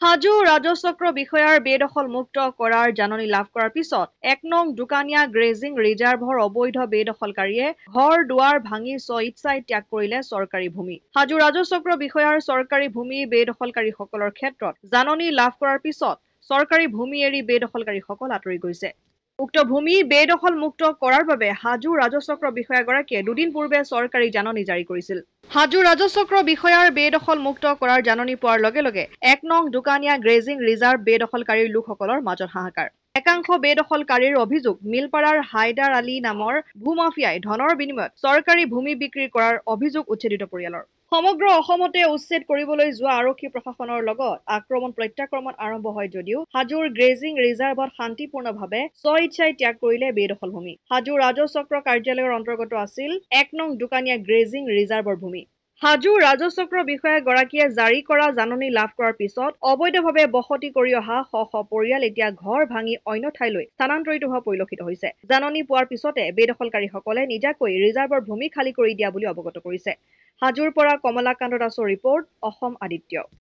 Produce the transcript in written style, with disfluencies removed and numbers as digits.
হাজো ৰাজচক্ৰ বিষয়াৰ বেদখল মুক্ত কৰাৰ জাননী লাভ কৰাৰ পিছত ১ নং দোকানীয়া গ্ৰেজিং ৰিজাৰ্ভৰ অবৈধ বেদখলকাৰীয়ে ঘৰ দুৱাৰ ভাঙি স্বইচ্ছাই ত্যাগ কৰিলে চৰকাৰী ভূমি। হাজো ৰাজচক্ৰ বিষয়াৰ চৰকাৰী ভূমি বেদখলকাৰীসকলৰ ক্ষেত্ৰত জাননী লাভ কৰাৰ পিছত চৰকাৰী ভূমি এৰি বেদখলকাৰীসকল আঁতৰি গৈছে। উক্ত ভূমি বেদখল মুক্ত কৰাৰ বাবে হাজো ৰাজচক্ৰ বিষয়াগৰাকীয়ে দুদিন পূৰ্বে চৰকাৰী জাননী জাৰি কৰিছিল। হাজো ৰাজচক্ৰ বিষয়াৰ বেদখল মুক্ত কৰাৰ জাননী পোৱাৰ লগে লগে ১ নং দোকানীয়া গ্ৰেজিং ৰিজাৰ্ভ বেদখলকাৰীৰ লোকসকলৰ মাজত হাহাকাৰ। একাংশ বেদখলকাৰীৰ অভিযোগ মিলপাৰাৰ হাইদাৰ আলী নামৰ ভূমাফিয়াই ধনৰ বিনিময়ত চৰকাৰী ভূমি বিক্ৰী কৰাৰ অভিযোগ উচ্ছেদিত পৰিয়ালৰ। সমগ্ৰ অসমতে উচ্ছেদ কৰিবলৈ যোৱা আৰক্ষী প্ৰশাসনৰ লগত আক্ৰমণ প্ৰত্যাক্ৰমণ আৰম্ভ হয় যদিও হাজোৰ গ্ৰেজিং ৰিজাৰ্ভত শান্তিপূৰ্ণভাৱে স্বইচ্ছাই ত্যাগ কৰিলে বেদখল ভূমি। হাজো ৰাজচক্ৰ কাৰ্যালয়ৰ অন্তৰ্গত আছিল ১ নং দোকানীয়া গ্ৰেজিং ৰিজাৰ্ভৰ ভূমি। হাজো ৰাজচক্ৰ বিষয়াগৰাকীয়ে জাৰি কৰা জাননী লাভ কৰাৰ পিছত অবৈধভাৱে বসতি কৰি অহা শ শ পৰিয়াল এতিয়া ঘৰ ভাঙি অন্য ঠাইলৈ স্থানান্তৰিত হোৱা পৰিলক্ষিত হৈছে। জাননী পোৱাৰ পিছতে বেদখলকাৰীসকলে নিজাকৈ ৰিজাৰ্ভৰ ভূমি খালী কৰি দিয়া বুলি অৱগত কৰিছে। হাজোৰ পৰা কমলাকান্ত দাসৰ ৰিপৰ্ট, অসম আদিত্য।